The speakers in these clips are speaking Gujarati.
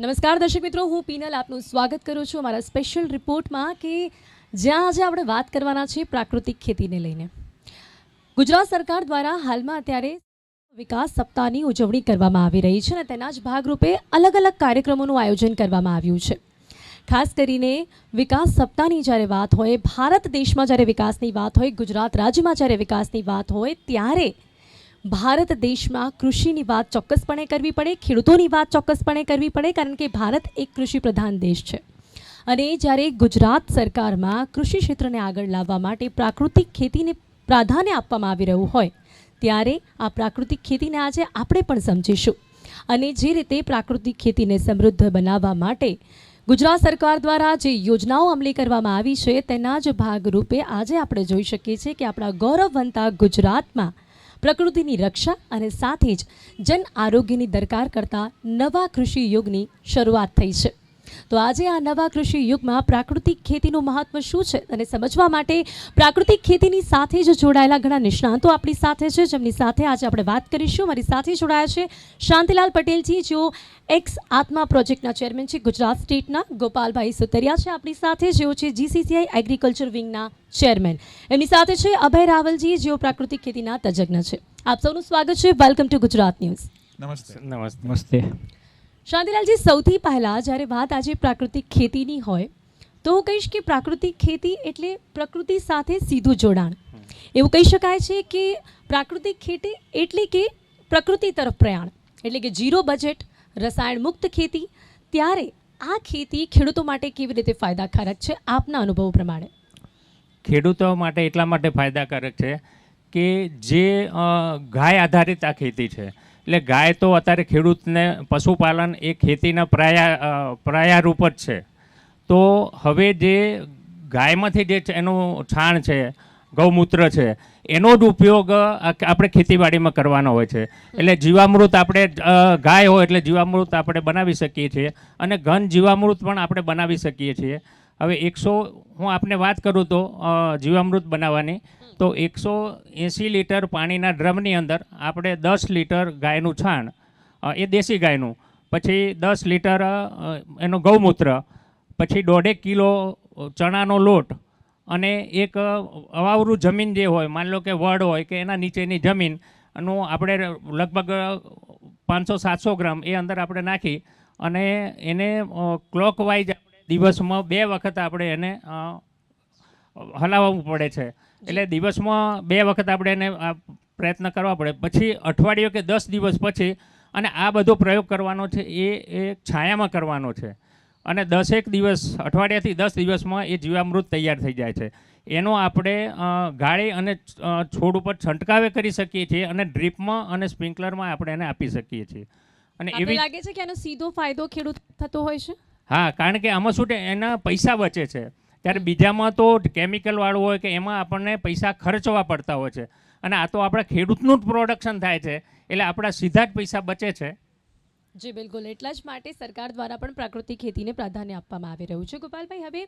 નમસ્કાર દર્શક મિત્રો, હું પીનલ આપનું સ્વાગત કરું છું અમારા સ્પેશિયલ રિપોર્ટમાં કે જ્યાં આજે આપણે વાત કરવાના છે પ્રાકૃતિક ખેતીને લઈને. ગુજરાત સરકાર દ્વારા હાલમાં અત્યારે વિકાસ સપ્તાહની ઉજવણી કરવામાં આવી રહી છે અને તેના જ ભાગરૂપે અલગ અલગ કાર્યક્રમોનું આયોજન કરવામાં આવ્યું છે. ખાસ કરીને વિકાસ સપ્તાહની જ્યારે વાત હોય, ભારત દેશમાં જ્યારે વિકાસની વાત હોય, ગુજરાત રાજ્યમાં જ્યારે વિકાસની વાત હોય, ત્યારે ભારત દેશમાં કૃષિની વાત ચોક્કસપણે કરવી પડે, ખેડૂતોની વાત ચોક્કસપણે કરવી પડે, કારણ કે ભારત એક કૃષિ પ્રધાન દેશ છે. અને જ્યારે ગુજરાત સરકારમાં કૃષિ ક્ષેત્રને આગળ લાવવા માટે પ્રાકૃતિક ખેતીને પ્રાધાન્ય આપવામાં આવી રહ્યું હોય, ત્યારે આ પ્રાકૃતિક ખેતીને આજે આપણે પણ સમજીશું. અને જે રીતે પ્રાકૃતિક ખેતીને સમૃદ્ધ બનાવવા માટે ગુજરાત સરકાર દ્વારા જે યોજનાઓ અમલી કરવામાં આવી છે, તેના જ ભાગરૂપે આજે આપણે જોઈ શકીએ છીએ કે આપણા ગૌરવવંતા ગુજરાતમાં પ્રકૃતિની રક્ષા અને સાથે જ જન આરોગ્યની દરકાર કરતા નવા કૃષિ યુગની શરૂઆત થઈ છે. તો આજે આ નવા કૃષિ યુગમાં પ્રાકૃતિક ખેતીનું મહત્વ શું છે અને સમજવા માટે પ્રાકૃતિક ખેતીની સાથે જ જોડાયેલા ઘણા નિષ્ણાતો આપણી સાથે છે, જેમની સાથે આજે આપણે વાત કરીશું. મારી સાથે જોડાયા છે શાંતિલાલ પટેલજી, જેઓ એક્સ આત્મા પ્રોજેક્ટના ચેરમેન છે ગુજરાત સ્ટેટના. ગોપાલભાઈ સુતરિયા છે આપણી સાથે, જેઓ છે જીસીસીઆઈ એગ્રીકલ્ચર વિંગના ચેરમેન. એમની સાથે છે અભય રાવલજી, જેઓ પ્રાકૃતિક ખેતીના તજજ્ઞ છે. આપ સૌનું સ્વાગત છે. Welcome to Gujarat news. નમસ્તે. શાંતિલાલજી, સૌથી પહેલાં જ્યારે વાત આજે પ્રાકૃતિક ખેતીની હોય તો હું કહીશ કે પ્રાકૃતિક ખેતી એટલે પ્રકૃતિ સાથે સીધું જોડાણ. એવું કહી શકાય છે કે પ્રાકૃતિક ખેતી એટલે કે પ્રકૃતિ તરફ પ્રયાણ, એટલે કે ઝીરો બજેટ, રસાયણ મુક્ત ખેતી. ત્યારે આ ખેતી ખેડૂતો માટે કેવી રીતે ફાયદાકારક છે આપના અનુભવ પ્રમાણે? ખેડૂતો માટે એટલા માટે ફાયદાકારક છે કે જે ગાય આધારિત આ ખેતી છે. એટલે ગાય તો અત્યારે ખેડૂતને પશુપાલન એ ખેતીના પ્રાયારૂપ જ છે. તો હવે જે ગાયમાંથી જે એનું છાણ છે, ગૌમૂત્ર છે, એનો જ ઉપયોગ આપણે ખેતીવાડીમાં કરવાનો હોય છે. એટલે જીવામૃત આપણે ગાય હોય એટલે જીવામૃત આપણે બનાવી શકીએ છીએ અને ઘન જીવામૃત પણ આપણે બનાવી શકીએ છીએ. હવે હું આપને વાત કરું તો જીવામૃત બનાવવાની, તો 180 લીટર પાણીના ડ્રમની અંદર આપણે 10 લીટર ગાયનું છાણ, એ દેશી ગાયનું, પછી 10 લીટર એનું ગૌમૂત્ર, પછી 1.5 કિલો ચણાનો લોટ અને એક અવાવરું જમીન જે હોય, માની લો કે વડ હોય કે એના નીચેની જમીનનું આપણે લગભગ 500-700 ગ્રામ એ અંદર આપણે નાખી અને એને ક્લોકવાઇઝ આપણે દિવસમાં 2 વખત આપણે એને હલાવવું પડે છે. એટલે દિવસમાં 2 વખત આપણે એને પ્રયત્ન કરવા પડે. પછી અઠવાડિયું કે 10 દિવસ પછી, અને આ બધો પ્રયોગ કરવાનો છે એ છાયામાં કરવાનો છે. અને 10 દિવસ, અઠવાડિયાથી 10 દિવસમાં એ જીવામૃત તૈયાર થઈ જાય છે. એનો આપણે ગાળી અને છોડ ઉપર છંટકાવે કરી શકીએ છીએ અને ડ્રીપમાં અને સ્પ્રિંકલરમાં આપણે એને આપી શકીએ છીએ. અને એવી લાગે છે કે એનો સીધો ફાયદો ખેડૂત થતો હોય છે. હા, કારણ કે આમાં શું છે, એના પૈસા બચે છે. ત્યારે બીજામાં તો કેમિકલવાળું હોય કે એમાં આપણને પૈસા ખર્ચવા પડતા હોય છે, અને આ તો આપણા ખેડૂતનું જ પ્રોડક્શન થાય છે, એટલે આપણા સીધા જ પૈસા બચે છે. જી બિલકુલ. એટલા જ માટે સરકાર દ્વારા પણ પ્રાકૃતિક ખેતીને પ્રાધાન્ય આપવામાં આવી રહ્યું છે. ગોપાલભાઈ, હવે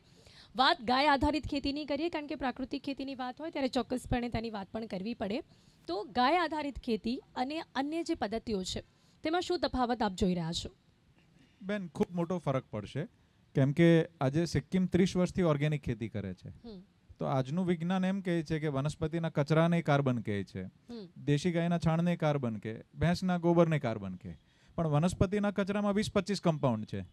વાત ગાય આધારિત ખેતીની કરીએ, કારણ કે પ્રાકૃતિક ખેતીની વાત હોય ત્યારે ચોક્કસપણે તેની વાત પણ કરવી પડે. તો ગાય આધારિત ખેતી અને અન્ય જે પદ્ધતિઓ છે તેમાં શું તફાવત આપ જોઈ રહ્યા છો? બેન, ખૂબ મોટો ફરક પડશે, કેમ કે આજે સિક્કિમ 30 વર્ષથી ઓર્ગેનિક ખેતી કરે છે. તો આજનું વિજ્ઞાન એમ કહે છે કે વનસ્પતિના કચરાને કાર્બન કહે છે, દેશી ગાયના છાણને કાર્બન કહે, ભેંસના ગોબરને કાર્બન કહે. પણ વનસ્પતિના કચરામાં 20-25 કમ્પાઉન્ડ છે.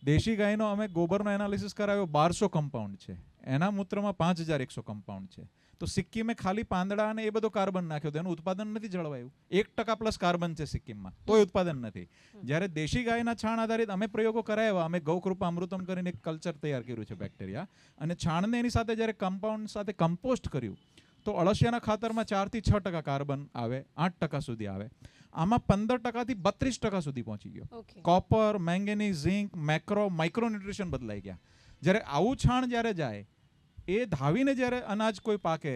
દેશી ગાયનો અમે ગોબરનો એનાલિસિસ કરાવ્યો, 1200 કમ્પાઉન્ડ છે. એના મૂત્રમાં 5100 કમ્પાઉન્ડ છે. તો સિક્કિમે ખાલી પાંદડા અને એ બધો કાર્બન નાખ્યો, તો એનું ઉત્પાદન નથી જળવાયું. 1% પ્લસ કાર્બન છે સિક્કિમમાં, તોય ઉત્પાદન નથી. જ્યારે દેશી ગાયના છાણ આધારિત અમે પ્રયોગો કરાવ્યા, અમે ગૌકૃપા અમૃતમ કરીને એક કલ્ચર તૈયાર કર્યું છે બેક્ટેરિયા, અને છાણને એની સાથે જ્યારે કમ્પાઉન્ડ સાથે કમ્પોસ્ટ કર્યું, તો અળસિયાના ખાતરમાં 4-6% કાર્બન આવે, 8% સુધી આવે. આમાં 15%થી 32% સુધી પહોંચી ગયો. Copper, manganese, zinc, micro nutrition બદલાઈ ગયા. જ્યારે આવું છાણ જ્યારે જાય, એ ધાવીને જ્યારે અનાજ કોઈ પાકે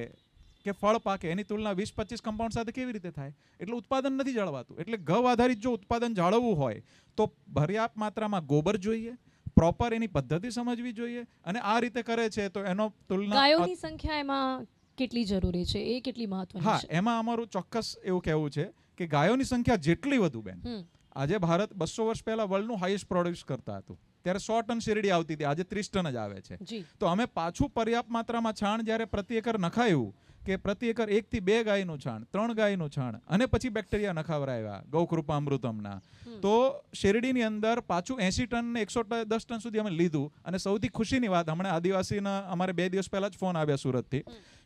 કે ફળ પાકે, એની તુલના 20-25 કમ્પાઉન્ડ સાથે કેવી રીતે થાય? એટલે ઉત્પાદન નથી જળવાતું. એટલે ગૌ આધારિત જો ઉત્પાદન જાળવવું હોય તો પર્યાપ્ત માત્રામાં ગોબર જોઈએ, પ્રોપર એની પદ્ધતિ સમજવી જોઈએ, અને આ રીતે કરે છે તો એનો તુલના. ગાયોની સંખ્યા એમાં કેટલી જરૂરી છે, એ કેટલી મહત્વની છે? હા, એમાં અમારું ચોક્કસ એવું કહેવું છે કે ગાયોની સંખ્યા જેટલી વધુ બેન, આજે ભારત 200 વર્ષ પહેલા વર્લ્ડનું હાઈએસ્ટ પ્રોડ્યુસ કરતા હતું, ત્યારે 100 ટન શેરડી આવતી હતી, આજે 30 ટન જ આવે છે. જી તો અમે પાછું પર્યાપ્ત માત્રામાં છાણ જ્યારે પ્રતિ એકર નખાયું કે પ્રતિ એકર 1 થી 2 ગાયનું છાણ, 3 ગાયનું છાણ અને પછી બેક્ટેરિયા નખાવરાવ્યા ગૌકૃપા અમૃતમના, તો શેરડીની અંદર પાછું 80 ટન ને 110 ટન સુધી અમે લીધું. અને સૌથી ખુશીની વાત, હમણાં આદિવાસીના અમારે 2 દિવસ પહેલા જ ફોન આવ્યા સુરતથી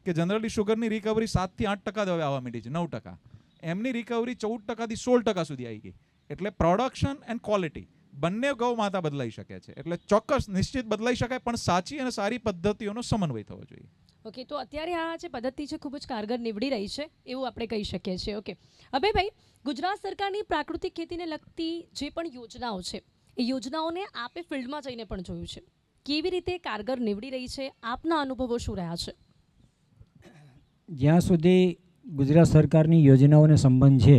કે જનરલી શુગરની રિકવરી 7 થી 8% હવે આવવા માંડી છે, 9%. એમની રિકવરી 14% થી 16% સુધી આવી ગઈ. એટલે પ્રોડક્શન એન્ડ ક્વોલિટી બંને ગૌ માતા બદલાઈ શકે છે. એટલે ચોક્કસ નિશ્ચિત બદલાઈ શકાય, પણ સાચી અને સારી પદ્ધતિઓનો સમન્વય થવો જોઈએ. ઓકે, તો અત્યારે આ જે પદ્ધતિ છે ખૂબ જ કારગર નીવડી રહી છે એવું આપણે કહી શકીએ છીએ. ઓકે, હવે ભાઈ, ગુજરાત સરકારની પ્રાકૃતિક ખેતીને લગતી જે પણ યોજનાઓ છે એ યોજનાઓને આપે ફિલ્ડમાં જઈને પણ જોયું છે, કેવી રીતે કારગર નીવડી રહી છે, આપના અનુભવો શું રહ્યા છે? જ્યાં સુધી ગુજરાત સરકારની યોજનાઓને સંબંધ છે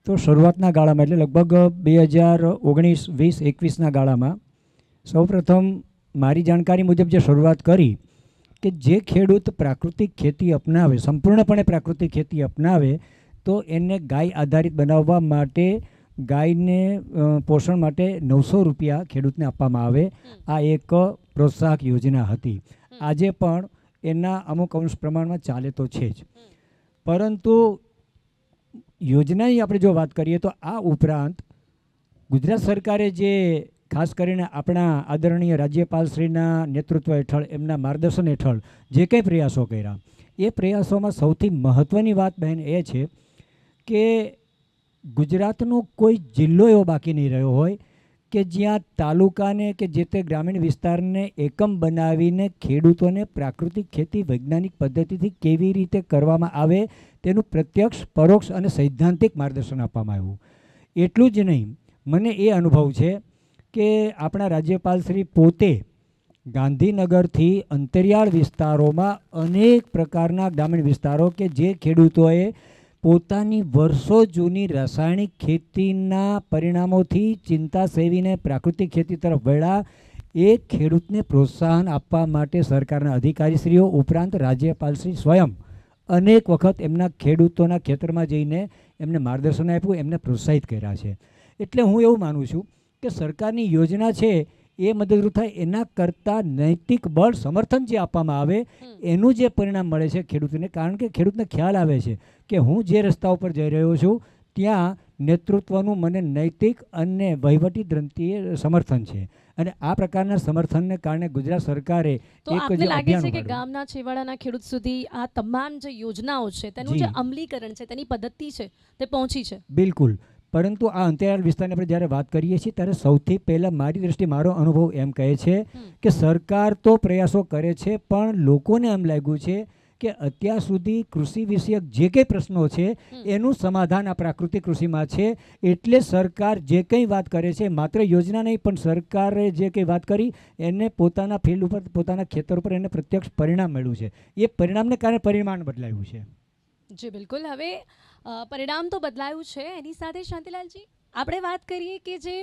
તો શરૂઆતના ગાળામાં એટલે લગભગ 2019, 20, 21ના ગાળામાં સૌપ્રથમ મારી જાણકારી મુજબ જે શરૂઆત કરી કે જે ખેડૂત પ્રાકૃતિક ખેતી અપનાવે, સંપૂર્ણપણે પ્રાકૃતિક ખેતી અપનાવે, તો એને ગાય આધારિત બનાવવા માટે ગાયને પોષણ માટે 900 રૂપિયા ખેડૂતને આપવામાં આવે. આ એક પ્રોત્સાહક યોજના હતી. આજે પણ એના અમુક અંશ પ્રમાણમાં ચાલે તો છે જ, પરંતુ યોજનાની આપણે જો વાત કરીએ તો આ ઉપરાંત ગુજરાત સરકારે જે ખાસ કરીને આપણા આદરણીય રાજ્યપાલશ્રીના નેતૃત્વ હેઠળ, એમના માર્ગદર્શન હેઠળ જે કંઈ પ્રયાસો કર્યા, એ પ્રયાસોમાં સૌથી મહત્ત્વની વાત બહેન એ છે કે ગુજરાતનો કોઈ જિલ્લો એવો બાકી નહીં રહ્યો હોય કે જ્યાં તાલુકાને કે જે તે ગ્રામીણ વિસ્તારને એકમ બનાવીને ખેડૂતોને પ્રાકૃતિક ખેતી વૈજ્ઞાનિક પદ્ધતિથી કેવી રીતે કરવામાં આવે તેનું પ્રત્યક્ષ, પરોક્ષ અને સૈદ્ધાંતિક માર્ગદર્શન આપવામાં આવ્યું. એટલું જ નહીં, મને એ અનુભવ છે કે આપણા રાજ્યપાલશ્રી પોતે ગાંધીનગરથી અંતરિયાળ વિસ્તારોમાં અનેક પ્રકારના ગ્રામીણ વિસ્તારો કે જે ખેડૂતોએ પોતાની વર્ષો જૂની રાસાયણિક ખેતીના પરિણામોથી ચિંતા સેવીને પ્રાકૃતિક ખેતી તરફ વળ્યા, એ ખેડૂતને પ્રોત્સાહન આપવા માટે સરકારના અધિકારીશ્રીઓ ઉપરાંત રાજ્યપાલશ્રી સ્વયં અનેક વખત એમના ખેડૂતોના ખેતરમાં જઈને એમને માર્ગદર્શન આપ્યું, એમને પ્રોત્સાહિત કર્યા છે. એટલે હું એવું માનું છું કે સરકારની યોજના છે એ મદદરૂપ થાય એના કરતાં નૈતિક બળ, સમર્થન જે આપવામાં આવે એનું જે પરિણામ મળે છે ખેડૂતને, કારણ કે ખેડૂતને ખ્યાલ આવે છે કે હું જે રસ્તા ઉપર જઈ રહ્યો છું ત્યાં નેતૃત્વનું મને નૈતિક અને વહીવટી દ્રષ્ટિએ સમર્થન છે. અને આ પ્રકારના સમર્થનને કારણે ગુજરાત સરકારે તો એક આપને જે લાગે છે અભિયાન કે ગામના છેવાડાના ખેડૂત સુધી આ તમામ જે યોજનાઓ છે તેનું જે જી. અમલીકરણ છે, તેની પદ્ધતિ છે, તે પહોંચી છે? બિલકુલ. પરંતુ આ અંતરિયાળ વિસ્તારની આપણે જ્યારે વાત કરીએ છીએ ત્યારે સૌથી પહેલાં મારી દ્રષ્ટિએ મારો અનુભવ એમ કહે છે કે સરકાર તો પ્રયાસો કરે છે, પણ લોકોને એમ લાગ્યું છે કે અત્યાર સુધી કૃષિ વિષયક જે કંઈ પ્રશ્નો છે એનું સમાધાન આ પ્રાકૃતિક કૃષિમાં છે. એટલે સરકાર જે કંઈ વાત કરે છે, માત્ર યોજના નહીં પણ સરકારે જે કંઈ વાત કરી એને પોતાના ફિલ્ડ ઉપર, પોતાના ખેતર ઉપર એને પ્રત્યક્ષ પરિણામ મળ્યું છે. એ પરિણામને કારણે પરિમાણ બદલાયું છે. જી બિલકુલ. હવે પરિણામ તો બદલાયું છે, એની સાથે શાંતિલાલજી આપણે વાત કરીએ કે જે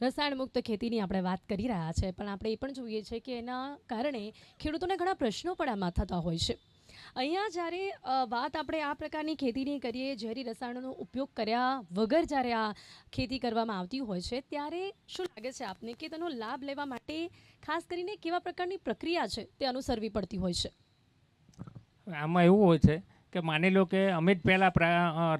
રસાયણ મુક્ત ખેતીની આપણે વાત કરી રહ્યા છે, પણ આપણે એ પણ જોઈએ છે કે એના કારણે ખેડૂતોને ઘણા પ્રશ્નો પણ આમાં થતા હોય છે. અહીંયા જ્યારે વાત આપણે આ પ્રકારની ખેતીની કરીએ, ઝેરી રસાયણોનો ઉપયોગ કર્યા વગર જ્યારે આ ખેતી કરવામાં આવતી હોય છે, ત્યારે શું લાગે છે આપને કે તેનો લાભ લેવા માટે ખાસ કરીને કેવા પ્રકારની પ્રક્રિયા છે તે અનુસરવી પડતી હોય છે? આમાં એવું હોય છે કે માની લો કે અમે જ પહેલાં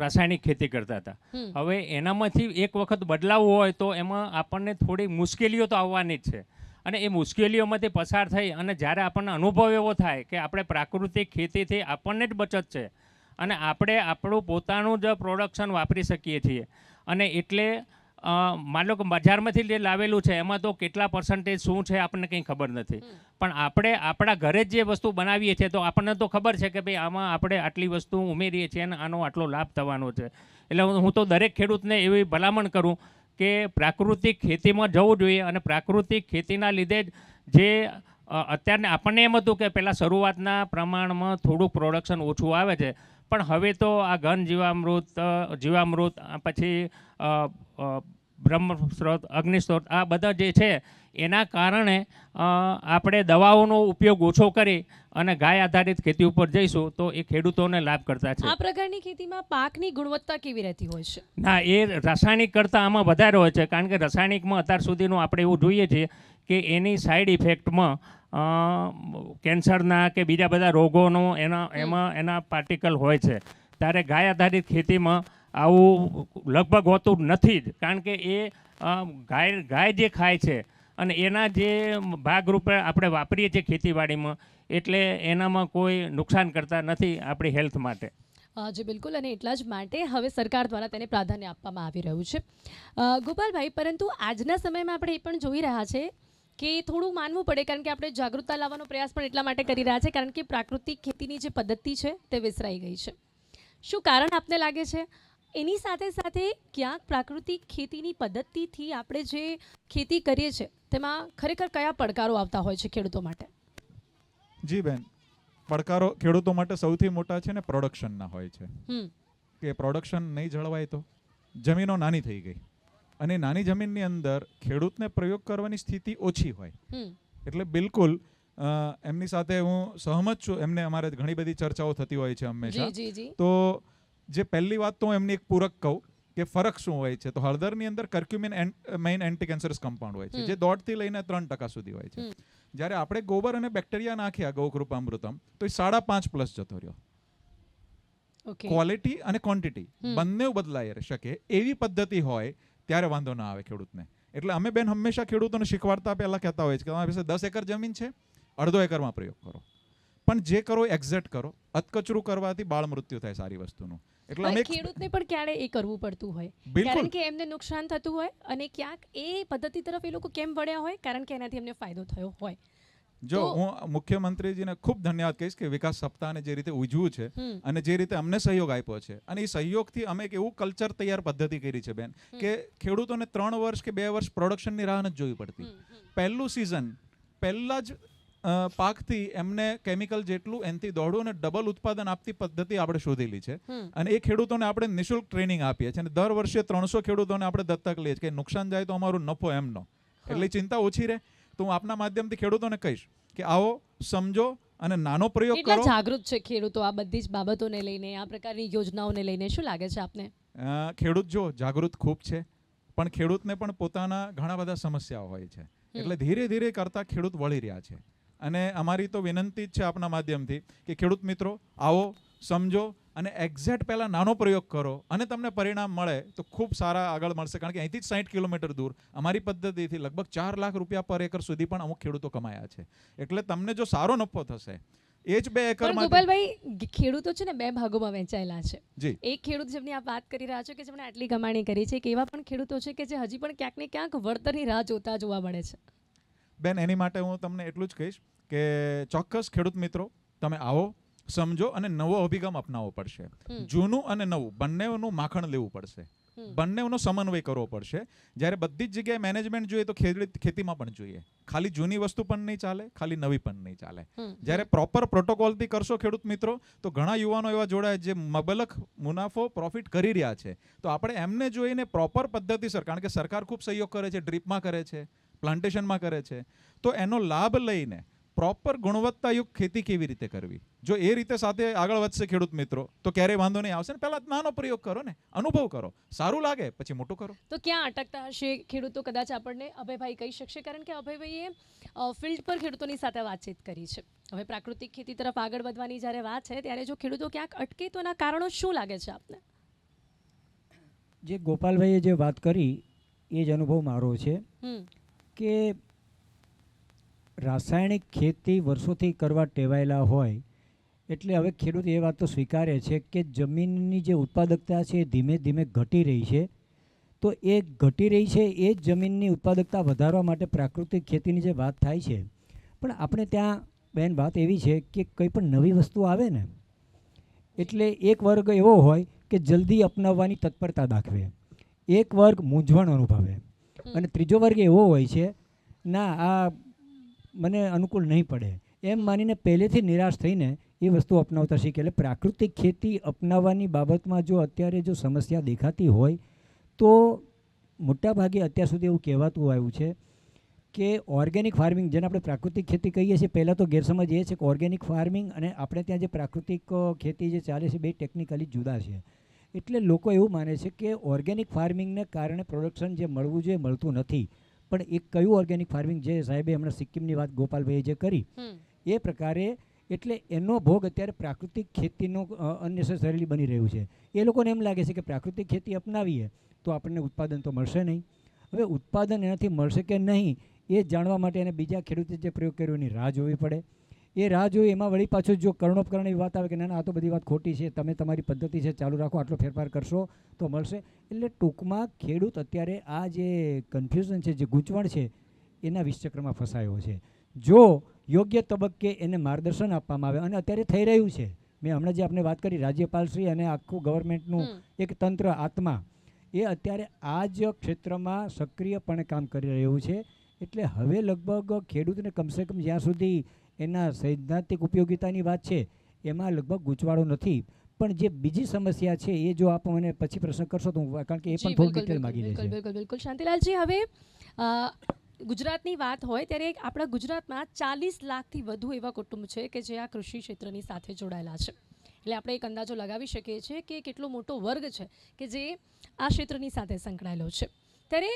રાસાયણિક ખેતી કરતા હતા. હવે એનામાંથી એક વખત બદલાવવું હોય તો એમાં આપણને થોડી મુશ્કેલીઓ તો આવવાની જ છે. અને એ મુશ્કેલીઓમાંથી પસાર થઈ અને જ્યારે આપણને અનુભવ એવો થાય કે આપણે પ્રાકૃતિક ખેતીથી આપણને જ બચત છે અને આપણે આપણું પોતાનું જ પ્રોડક્શન વાપરી શકીએ છીએ, અને એટલે માન લો કે બજારમાંથી જે લાવેલું છે એમાં તો કેટલા પર્સન્ટેજ શું છે આપણને કંઈ ખબર નથી, પણ આપણે આપણા ઘરે જ જે વસ્તુ બનાવીએ છીએ તો આપણને તો ખબર છે કે ભાઈ આમાં આપણે આટલી વસ્તુ ઉમેરીએ છીએ અને આનો આટલો લાભ થવાનો છે. એટલે હું તો દરેક ખેડૂતને એવી ભલામણ કરું કે પ્રાકૃતિક ખેતીમાં જવું જોઈએ. અને પ્રાકૃતિક ખેતીના લીધે જ જે અત્યારને આપણને એમ હતું કે પહેલાં શરૂઆતના પ્રમાણમાં થોડુંક પ્રોડક્શન ઓછું આવે છે, પણ હવે તો આ ઘન જીવામૃત પછી બ્રહ્મ સ્ત્રોત, અગ્નિ સ્ત્રોત, આ બધા જે છે એના કારણે આપણે દવાઓનો ઉપયોગ ઓછો કરી અને ગાય આધારિત ખેતી ઉપર જઈશું તો એ ખેડૂતોને લાભ કરતા છે. આ પ્રકારની ખેતીમાં પાકની ગુણવત્તા કેવી રહેતી હોય છે? ના, એ રાસાયણિક કરતાં આમાં વધારે હોય છે, કારણ કે રાસાયણિકમાં અત્યાર સુધીનું આપણે એવું જોઈએ છીએ કે એની સાઈડ ઇફેક્ટમાં કેન્સરના કે બીજા બધા રોગોનો એના પાર્ટિકલ હોય છે. ત્યારે ગાય આધારિત ખેતીમાં આવું લગભગ હોતું નથી જ, કારણ કે એ ગાય જે ખાય છે અને એના જે ભાગરૂપે આપણે વાપરીએ છીએ ખેતીવાડીમાં, એટલે એનામાં કોઈ નુકસાન કરતા નથી આપણી હેલ્થ માટે. જી બિલકુલ, અને એટલા જ માટે હવે સરકાર દ્વારા તેને પ્રાધાન્ય આપવામાં આવી રહ્યું છે. ગોપાલભાઈ, પરંતુ આજના સમયમાં આપણે એ પણ જોઈ રહ્યા છે કે થોડું માનવું પડે, કારણ કે આપણે જાગૃતતા લાવવાનો પ્રયાસ પણ એટલા માટે કરી રહ્યા છે કારણ કે પ્રાકૃતિક ખેતીની જે પદ્ધતિ છે તે વિસરાઈ ગઈ છે. શું કારણ આપને લાગે છે? એની સાથે સાથે ક્યાંક પ્રાકૃતિક ખેતીની પદ્ધતિથી આપણે જે ખેતી કરીએ છીએ તેમાં ખરેખર કયા પડકારો આવતા હોય છે ખેડૂતો માટે? જી બેન, પડકારો ખેડૂતો માટે સૌથી મોટા છે ને પ્રોડક્શનના હોય છે. કે પ્રોડક્શન નહીં જળવાય તો જમીનો નાની થઈ ગઈ, અને નાની જમીનની અંદર ખેડૂતને પ્રયોગ કરવાની સ્થિતિ ઓછી હોય. એટલે બિલકુલ એમની સાથે હું સહમત છું. એમને અમારે ઘણી બધી ચર્ચાઓ થતી હોય છે હંમેશા. તો જે પહેલી વાત તો હું એમની એક પૂરક કહું કે ફરક શું હોય છે. તો હળદરની અંદર curcumin main anti cancerous compound હોય છે, જે 1.5 થી લઈને 3% સુધી હોય છે. જ્યારે આપણે ગોબર અને બેક્ટેરિયા નાખ્યા ગૌકૃપામૃતમ તો એ 5.5+ જતો રહ્યો. ક્વોલિટી અને ક્વોન્ટિટી બંને બદલાઈ શકે એવી પદ્ધતિ હોય ત્યારે વાંધો ના આવે ખેડૂતને. એટલે અમે બેન હંમેશા ખેડૂતોને શીખવાડતા પહેલા કહેતા હોય છે કે તમારી પાસે 10 એકર જમીન છે, 1.5 એકરમાં પ્રયોગ કરો, પણ જે કરો એક્ઝેક્ટ કરો. અધકચરું કરવાથી બાળ મૃત્યુ થાય સારી વસ્તુનું. એટલે અમે ખેડૂતને પણ ક્યારે એ કરવું પડતું હોય, કારણ કે એમને નુકસાન થતું હોય અને ક્યાંક એ પદ્ધતિ તરફ એ લોકો કેમ વળ્યા હોય, કારણ કે એનાથી એમને ફાયદો થયો હોય. જો હું મુખ્યમંત્રીજીને ખૂબ ધન્યવાદ કહીશ કે વિકાસ સપ્તાહને જે રીતે ઉજવ્યું છે અને જે રીતે અમને સહયોગ આપ્યો છે, અને એ સહયોગથી અમે એક એવું કલ્ચર તૈયાર પદ્ધતિ કરી છે બેન કે ખેડૂતોને 3 વર્ષ કે 2 વર્ષ પ્રોડક્શનની રાહ નથી જોવી પડતી. પહેલું સિઝન પહેલા જ પાકથી એમને કેમિકલ જેટલું એનાથી દોઢું અને ડબલ ઉત્પાદન આપતી પદ્ધતિ આપણે શોધેલી છે, અને એ ખેડૂતોને આપણે નિઃશુલ્ક ટ્રેનિંગ આપીએ છીએ. અને દર વર્ષે 300 ખેડૂતોને આપણે દત્તક લઈએ છીએ કે નુકસાન જાય તો અમારું નફો એમનો, એટલે ચિંતા ઓછી રહે. તો હું આપના માધ્યમથી ખેડૂતોને કહીશ કે આવો, સમજો અને નાનો પ્રયોગ કરો. કેટલા જાગૃત છે ખેડૂતો આ બધી જ બાબતોને લઈને, આ પ્રકારની યોજનાઓને લઈને? શું લાગે છે આપને? ખેડૂત જો જાગૃત ખૂબ છે, પણ ખેડૂતને પણ પોતાના ઘણા બધા સમસ્યાઓ હોય છે. એટલે ધીરે ધીરે કરતા ખેડૂત વળી રહ્યા છે. અને અમારી તો વિનંતી જ છે આપના માધ્યમથી કે ખેડૂત મિત્રો આવો, સમજો અને એક્ઝેક્ટ પહેલા નાનો પ્રયોગ કરો, અને તમને પરિણામ મળે તો ખૂબ સારા આગળ મળશે. કારણ કે અહીંથી જ 60 કિલોમીટર દૂર અમારી પદ્ધતિથી લગભગ 4 લાખ રૂપિયા પર એકર સુધી પણ અમુક ખેડૂતો કમાયા છે. એટલે તમને જો સારો નફો થશે એ જ 2 એકરમાં. ગોપાલભાઈ, ખેડૂતો છે ને 2 ભાગોમાં વહેંચાયેલા છે. જી, એક ખેડૂત જેમની આપ વાત કરી રહ્યા છો કે જેમણે આટલી કમાણી કરી છે, કે એવા પણ ખેડૂતો છે કે જે હજી પણ ક્યાંક ને ક્યાંક વળતરની રાહ જોતા જોવા મળે છે. બેન એની માટે હું તમને એટલું જ કહીશ કે ચોક્કસ ખેડૂત મિત્રો તમે આવો, સમજો અને નવો અભિગમ અપનાવવો પડશે. જૂનું અને નવું બંનેનું માખણ લેવું પડશે, બંનેનો સમન્વય કરવો પડશે. જ્યારે બધી જ જગ્યાએ મેનેજમેન્ટ જોઈએ તો ખેતીમાં પણ જોઈએ. ખાલી જૂની વસ્તુ પણ નહીં ચાલે, ખાલી નવી પણ નહીં ચાલે. જ્યારે પ્રોપર પ્રોટોકોલથી કરશો ખેડૂત મિત્રો, તો ઘણા યુવાનો એવા જોડાય જે મબલખ મુનાફો પ્રોફિટ કરી રહ્યા છે. તો આપણે એમને જોઈને પ્રોપર પદ્ધતિસર, કારણ કે સરકાર ખૂબ સહયોગ કરે છે, ડ્રીપમાં કરે છે, પ્લાન્ટેશનમાં કરે છે, તો એનો લાભ લઈને પ્રોપર ગુણવત્તાયુક્ત ખેતી કેવી રીતે કરવી, જો એ રીતે સાથે આગળ વધશે ખેડૂત મિત્રો તો ક્યારેય વાંધો નહીં આવશે. ને પહેલા નાનો પ્રયોગ કરો ને, અનુભવ કરો, સારું લાગે પછી મોટું કરો. તો ક્યાં અટકતા હશે ખેડૂતો? કદાચ આપણને અભયભાઈ કહી શકશે, કારણ કે અભયભાઈએ ફિલ્ડ પર ખેડૂતોની સાથે વાતચીત કરી છે. હવે પ્રાકૃતિક ખેતી તરફ આગળ વધવાની જ્યારે વાત છે ત્યારે જો ખેડૂતો ક્યાંક અટકે તો એના કારણો શું લાગે છે આપને? જે ગોપાલભાઈએ જે વાત કરી એ જ અનુભવ મારો છે કે રાસાયણિક ખેતી વર્ષોથી કરવા ટેવાયેલા હોય એટલે હવે ખેડૂત એ વાત તો સ્વીકારે છે કે જમીનની જે ઉત્પાદકતા છે એ ધીમે ધીમે ઘટી રહી છે. તો એ ઘટી રહી છે એ જ જમીનની ઉત્પાદકતા વધારવા માટે પ્રાકૃતિક ખેતીની જે વાત થાય છે, પણ આપણે ત્યાં બેન વાત એવી છે કે કંઈ પણ નવી વસ્તુ આવે ને એટલે એક વર્ગ એવો હોય કે જલ્દી અપનાવવાની તત્પરતા દાખવે, એક વર્ગ મૂંઝવણ અનુભવે, અને ત્રીજો વર્ગ એવો હોય છે ના આ મને અનુકૂળ નહીં પડે એમ માનીને પહેલેથી નિરાશ થઈને એ વસ્તુ અપનાવતા શીખે. એટલે પ્રાકૃતિક ખેતી અપનાવવાની બાબતમાં જો અત્યારે જો સમસ્યા દેખાતી હોય તો મોટાભાગે અત્યાર સુધી એવું કહેવાતું આવ્યું છે કે ઓર્ગેનિક ફાર્મિંગ, જેને આપણે પ્રાકૃતિક ખેતી કહીએ છીએ, પહેલાં તો ગેરસમજ એ છે કે ઓર્ગેનિક ફાર્મિંગ અને આપણે ત્યાં જે પ્રાકૃતિક ખેતી જે ચાલે છે બે ટેકનિકલી જુદા છે. એટલે લોકો એવું માને છે કે ઓર્ગેનિક ફાર્મિંગને કારણે પ્રોડક્શન જે મળવું જોઈએ મળતું નથી. પણ એક કયું ઓર્ગેનિક ફાર્મિંગ, જે સાહેબે હમણાં સિક્કિમની વાત ગોપાલભાઈએ જે કરી એ પ્રકારે, એટલે એનો ભોગ અત્યારે પ્રાકૃતિક ખેતીનો અનનેસેસરીલી બની રહ્યું છે. એ લોકોને એમ લાગે છે કે પ્રાકૃતિક ખેતી અપનાવીએ તો આપણને ઉત્પાદન તો મળશે નહીં. હવે ઉત્પાદન એનાથી મળશે કે નહીં એ જાણવા માટે એને બીજા ખેડૂતે જે પ્રયોગ કર્યો એની રાહ જોવી પડે. એ રાહ જોઈ એમાં વળી પાછું જો કર્ણોપકરણ એવી વાત આવે કે ના ના આ તો બધી વાત ખોટી છે, તમે તમારી પદ્ધતિ છે ચાલુ રાખો, આટલો ફેરફાર કરશો તો મળશે. એટલે ટૂંકમાં ખેડૂત અત્યારે આ જે કન્ફ્યુઝન છે, જે ગૂંચવણ છે, એના વિષચક્રમાં ફસાયો છે. જો યોગ્ય તબક્કે એને માર્ગદર્શન આપવામાં આવે, અને અત્યારે થઈ રહ્યું છે, મેં હમણાં જે આપણે વાત કરી રાજ્યપાલશ્રી અને આખું ગવર્મેન્ટનું એક તંત્ર આત્મા, એ અત્યારે આ જ ક્ષેત્રમાં સક્રિયપણે કામ કરી રહ્યું છે. એટલે હવે લગભગ ખેડૂતને કમસે કમ જ્યાં સુધી એના સૈદ્ધાંતિક ઉપયોગિતાની વાત છે એમાં લગભગ ગૂંચવાડો નથી. પણ જે બીજી સમસ્યા છે એ જો આપ મને પછી પ્રશ્ન કરશો તો કારણ કે એ પણ થોડું ડિટેલ માગી લે છે. બિલકુલ શાંતિલાલજી, હવે ગુજરાતની વાત હોય ત્યારે આપણા ગુજરાતમાં 40 લાખથી વધુ એવા કુટુંબ છે કે જે આ કૃષિ ક્ષેત્રની સાથે જોડાયેલા છે. એટલે આપણે એક અંદાજો લગાવી શકીએ છીએ કે કેટલો મોટો વર્ગ છે કે જે આ ક્ષેત્રની સાથે સંકળાયેલો છે. ત્યારે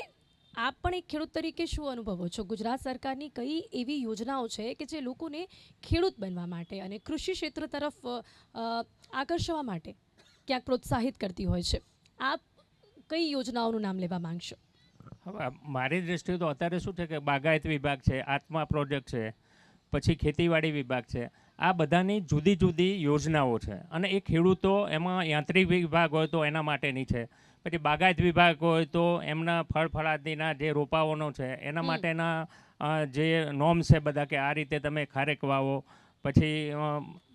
આપ પણ એક ખેડૂત તરીકે શું અનુભવો છો? ગુજરાત સરકારની કઈ એવી યોજનાઓ છે કે જે લોકોને ખેડૂત બનવા માટે અને કૃષિ ક્ષેત્ર તરફ આકર્ષવા માટે ક્યાંક પ્રોત્સાહિત કરતી હોય છે? આપ કઈ યોજનાઓનું નામ લેવા માંગશો? હવે મારી દૃષ્ટિએ તો અત્યારે શું છે કે બાગાયત વિભાગ છે, આત્મા પ્રોજેક્ટ છે, પછી ખેતીવાડી વિભાગ છે, આ બધાની જુદી જુદી યોજનાઓ છે. અને એ ખેડૂતો એમાં યાંત્રિક વિભાગ હોય તો એના માટેની છે, પછી બાગાયત વિભાગ હોય તો એમના ફળફળાદીના જે રોપાઓનો છે એના માટેના જે નોર્મ્સ છે બધા, કે આ રીતે તમે ખારેક વાવો, પછી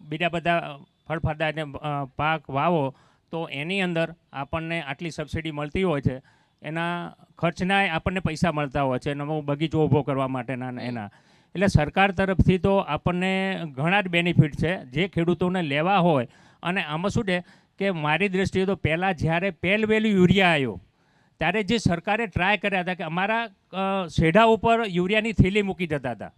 બીજા બધા ફળફળાદીના પાક વાવો તો એની અંદર આપણને આટલી સબસિડી મળતી હોય છે. એના ખર્ચના આપણને પૈસા મળતા હોય છે, નવો બગીચો ઊભો કરવા માટેના એના. એટલે સરકાર તરફથી તો આપણને ઘણા જ બેનિફિટ છે જે ખેડૂતોને લેવા હોય. અને આમાં શું છે કે મારી દૃષ્ટિએ તો પહેલાં જ્યારે પહેલવેલું યુરિયા આવ્યો ત્યારે જે સરકારે ટ્રાય કર્યા હતા કે અમારા શેઢા ઉપર યુરિયાની થેલી મૂકી જતા હતા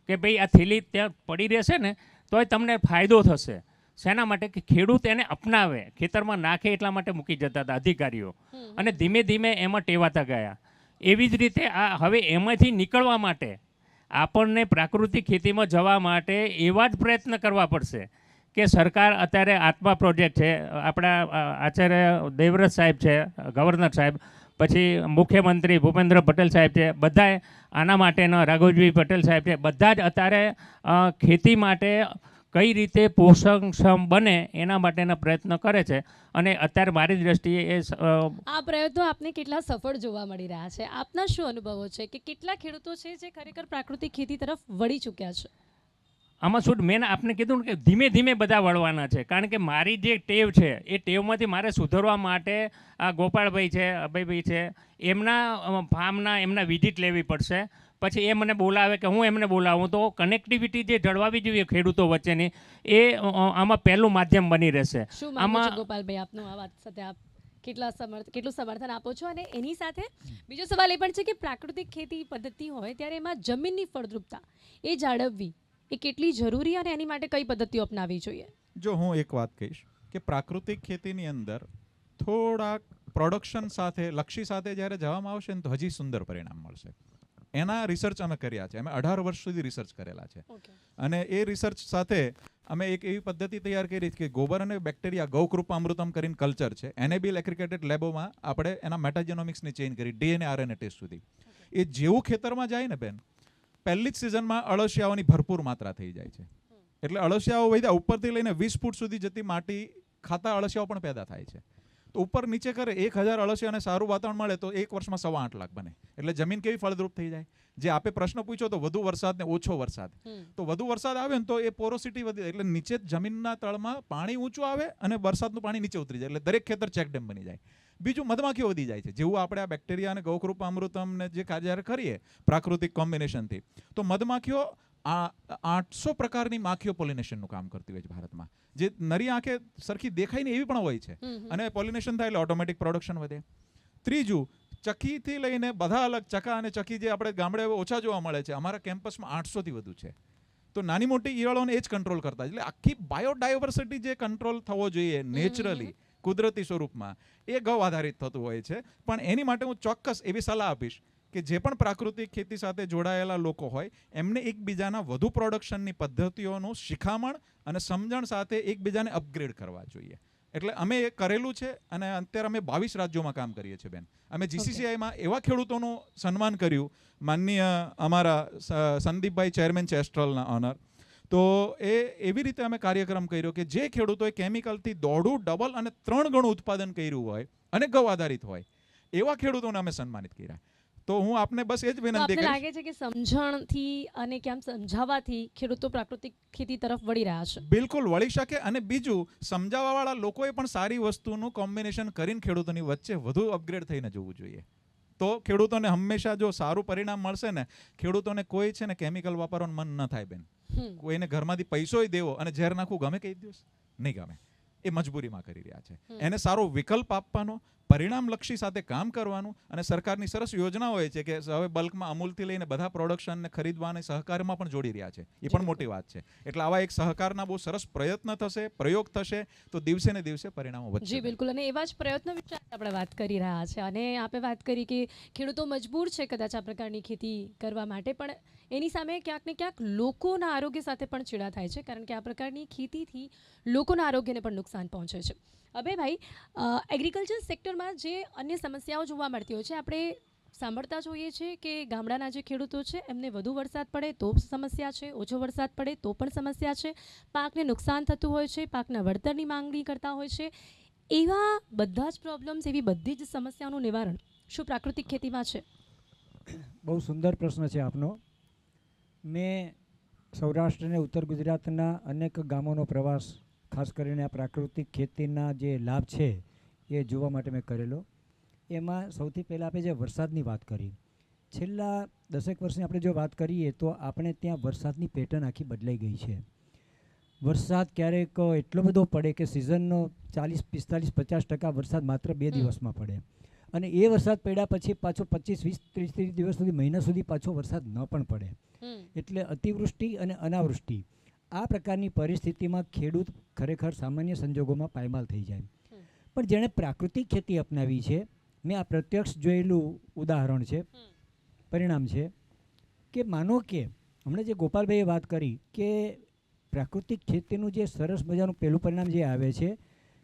કે ભાઈ આ થેલી ત્યાં પડી રહેશે ને તોય તમને ફાયદો થશે. શેના માટે? કે ખેડૂત એને અપનાવે, ખેતરમાં નાખે એટલા માટે મૂકી જતા હતા અધિકારીઓ. અને ધીમે ધીમે એમાં ટેવાતા ગયા. એવી જ રીતે આ હવે એમાંથી નીકળવા માટે આપણને પ્રાકૃતિક ખેતીમાં જવા માટે એવા જ પ્રયત્ન કરવા પડશે કે સરકાર અત્યારે આત્મા પ્રોજેક્ટ છે, આપણા આચાર્ય દેવવ્રત સાહેબ છે, ગવર્નર સાહેબ, પછી મુખ્યમંત્રી ભૂપેન્દ્ર પટેલ સાહેબ છે, બધાએ આના માટેના રાઘવજી પટેલ સાહેબ છે, બધા જ અત્યારે ખેતી માટે કઈ રીતે પોષણક્ષમ બને એના માટેના પ્રયત્ન કરે છે. અને અત્યારે મારી દ્રષ્ટિએ એ આ પ્રયત્નો આપને કેટલા સફળ જોવા મળી રહ્યા છે? આપના શું અનુભવો છે કે કેટલા ખેડૂતો છે જે ખરેખર પ્રાકૃતિક ખેતી તરફ વળી ચૂક્યા છે? આમાં શું મેં આપને કીધું કે ધીમે ધીમે બધા વળવાના છે. કારણ કે મારી જે ટેવ છે એ ટેવમાંથી મારે સુધારવા માટે આ ગોપાલભાઈ છે, અભયભાઈ છે, એમના ફાર્મના એમના વિઝિટ લેવી પડશે. પછી એ મને બોલાવે કે હું એમને બોલાવું, તો કનેક્ટિવિટી જે જળવાવી જોઈએ ખેડૂતો વચ્ચેની એ આમાં પહેલું માધ્યમ બની રહેશે. શું માનો છો ગોપાલભાઈ આપનું આ વાત સાથે? આપ કેટલું સમર્થન આપો છો? અને એની સાથે બીજો સવાલ એ પણ છે કે પ્રાકૃતિક ખેતી પદ્ધતિ હોય ત્યારે એમાં જમીનની ફળદ્રુપતા એ જાળવવી એ કેટલી જરૂરી અને એની માટે કઈ પદ્ધતિઓ અપનાવવી જોઈએ? જો હું એક વાત કહીશ કે પ્રાકૃતિક ખેતીની અંદર થોડાક પ્રોડક્શન સાથે લક્ષી સાથે જ્યારે જવામાં આવશે ને તો હજી સુંદર પરિણામ મળશે. એના રિસર્ચ અમે કર્યા છે, અમે 18 વર્ષ સુધી રિસર્ચ કરેલા છે. અને એ રિસર્ચ સાથે અમે એક એવી પદ્ધતિ તૈયાર કરી કે ગોબર અને બેક્ટેરિયા ગૌકૃપામૃતમ કરીને કલ્ચર છે, એનેબિલ એક્રિકેટેડ લેબોમાં આપણે એના મેટાજેનોમિક્સની ચેન્જ કરી DNA RNA ટેસ્ટ સુધી. એ જેવું ખેતરમાં જાય ને બેન, પહેલી જ સિઝનમાં અળસિયાઓની ભરપૂર માત્રા થઈ જાય છે. એટલે અળસિયાઓ વધ્યા ઉપરથી લઈને 20 ફૂટ સુધી જતી માટી ખાતા અળસિયાઓ પણ પેદા થાય છે. તો ઉપર નીચે કરે 1000 અળસિયાને સારું વાતાવરણ મળે તો એક વર્ષમાં 8.25 લાખ બને. એટલે જમીન કેવી ફળદ્રુપ થઈ જાય. જે આપે પ્રશ્ન પૂછ્યો તો વધુ વરસાદ ને ઓછો વરસાદ, તો વધુ વરસાદ આવે ને તો એ પોરોસિટી વધી, એટલે નીચે જમીનના તળમાં પાણી ઊંચું આવે અને વરસાદનું પાણી નીચે ઉતરી જાય, એટલે દરેક ખેતર ચેકડેમ બની જાય. બીજું મધમાખીઓ વધી જાય છે. જેવું આપણે આ બેક્ટેરિયા અને ગૌકૃપામૃતમ ને જે કાર્ય કરીએ પ્રાકૃતિક કોમ્બિનેશનથી, તો મધમાખીઓ 800 પ્રકારની માખીઓ પોલિનેશનનું કામ કરતી હોય છે ભારતમાં, જે નરી આંખે સરખી દેખાય ને એવી પણ હોય છે. અને પોલિનેશન થાય એટલે ઓટોમેટિક પ્રોડક્શન વધે. ત્રીજું, ચકીથી લઈને બધા અલગ ચકા અને ચકી જે આપણે ગામડે ઓછા જોવા મળે છે, અમારા કેમ્પસમાં 800થી વધુ છે. તો નાની મોટી ઈયળોને એ જ કંટ્રોલ કરતા, એટલે આખી બાયોડાયવર્સિટી જે કંટ્રોલ થવો જોઈએ નેચરલી કુદરતી સ્વરૂપમાં, એ ગૌ આધારિત થતું હોય છે. પણ એની માટે હું ચોક્કસ એવી સલાહ આપીશ કે જે પણ પ્રાકૃતિક ખેતી સાથે જોડાયેલા લોકો હોય એમને એકબીજાના વધુ પ્રોડક્શનની પદ્ધતિઓનું શિખામણ અને સમજણ સાથે એકબીજાને અપગ્રેડ કરવા જોઈએ. એટલે અમે એ કરેલું છે અને અત્યારે અમે 22 રાજ્યોમાં કામ કરીએ છીએ બેન. અમે GCCIમાં એવા ખેડૂતોનું સન્માન કર્યું, માનનીય અમારા સંદીપભાઈ ચેરમેન છે એસ્ટ્રલના ઓનર. તો એ એવી રીતે અમે કાર્યક્રમ કર્યો કે જે ખેડૂતોએ કેમિકલથી દોઢું, ડબલ અને 3 ગણું ઉત્પાદન કર્યું હોય અને ગૌ આધારિત હોય એવા ખેડૂતોને અમે સન્માનિત કર્યા. તો હું આપને બસ એ જ તો વિનંતી આપને કરીશ. લાગે છે કે સમજણથી અને કેમ સમજાવવાથી ખેડૂતો પ્રાકૃતિક ખેતી તરફ વળી રહ્યા છે? બિલકુલ વળી શકે. અને બીજું, સમજાવવાવાળા લોકોએ પણ સારી વસ્તુનું કોમ્બિનેશન કરીને ખેડૂતોની વચ્ચે વધુ અપગ્રેડ થઈને જવું જોઈએ. તો ખેડૂતોને હંમેશા જો સારું પરિણામ મળશે ને, ખેડૂતોને કોઈ છે ને કેમિકલ વાપરવાનું મન ન થાય બેન. કોઈને ઘરમાંથી પૈસોય દેવો અને ઝેર નાખવું ગમે કઈ દિવસ નહીં ગમે. એ મજબૂરીમાં કરી રહ્યા છે. એને સારો વિકલ્પ આપવાનો, પરિણામલક્ષી સાથે કામ કરવાનું, અને સરકારની સરસ યોજના હોય છે કે હવે બલ્કમાં અમૂલથી લઈને બધા પ્રોડક્શનને ખરીદવાને સહકારમાં પણ જોડી રહ્યા છે. એ પણ મોટી વાત છે. એટલે આવા એક સહકારના બહુ સરસ પ્રયત્ન થશે, પ્રયોગ થશે, તો દિવસે ને દિવસે પરિણામો વધશે. જી બિલકુલ. અને એવા જ પ્રયત્નો વિશે આપણે વાત કરી રહ્યા છે. અને આપણે વાત કરી કે ખેડૂતો મજબૂર છે કદાચ આ પ્રકારની ખેતી કરવા માટે, પણ એની સામે ક્યાંક ને ક્યાંક લોકોના આરોગ્ય સાથે પણ ચીડા થાય છે, કારણ કે આ પ્રકારની ખેતીથી લોકોના આરોગ્યને પણ નુકસાન પહોંચે છે. અભયભાઈ, એગ્રીકલ્ચર સેક્ટરમાં જે અન્ય સમસ્યાઓ જોવા મળતી હોય છે, આપણે સાંભળતા જોઈએ છીએ કે ગામડાના જે ખેડૂતો છે એમને વધુ વરસાદ પડે તો સમસ્યા છે, ઓછો વરસાદ પડે તો પણ સમસ્યા છે, પાકને નુકસાન થતું હોય છે, પાકના વળતરની માંગણી કરતા હોય છે. એવા બધા જ પ્રોબ્લેમ્સ, એવી બધી જ સમસ્યાઓનું નિવારણ શું પ્રાકૃતિક ખેતીમાં છે? બહુ સુંદર પ્રશ્ન છે આપનો. મેં સૌરાષ્ટ્ર અને ઉત્તર ગુજરાતના અનેક ગામોનો પ્રવાસ ખાસ કરીને આ પ્રાકૃતિક ખેતીના જે લાભ છે એ જોવા માટે મેં કરેલો. એમાં સૌથી પહેલાં આપણે જે વરસાદની વાત કરી, છેલ્લા 10 વર્ષની આપણે જો વાત કરીએ તો આપણે ત્યાં વરસાદની પેટર્ન આખી બદલાઈ ગઈ છે. વરસાદ ક્યારેક એટલો બધો પડે કે સિઝનનો 40, 45, 50% વરસાદ માત્ર 2 દિવસમાં પડે, અને એ વરસાદ પડ્યા પછી પાછો 25, 20, 30 દિવસ સુધી, મહિના સુધી પાછો વરસાદ ન પણ પડે. એટલે અતિવૃષ્ટિ અને અનાવૃષ્ટિ, આ પ્રકારની પરિસ્થિતિમાં ખેડૂત ખરેખર સામાન્ય સંજોગોમાં પાયમાલ થઈ જાય. પણ જેણે પ્રાકૃતિક ખેતી અપનાવી છે, મેં આ પ્રત્યક્ષ જોયેલું ઉદાહરણ છે, પરિણામ છે કે માનો કે હમણાં જે ગોપાલભાઈએ વાત કરી કે પ્રાકૃતિક ખેતીનું જે સરસ મજાનું પહેલું પરિણામ જે આવે છે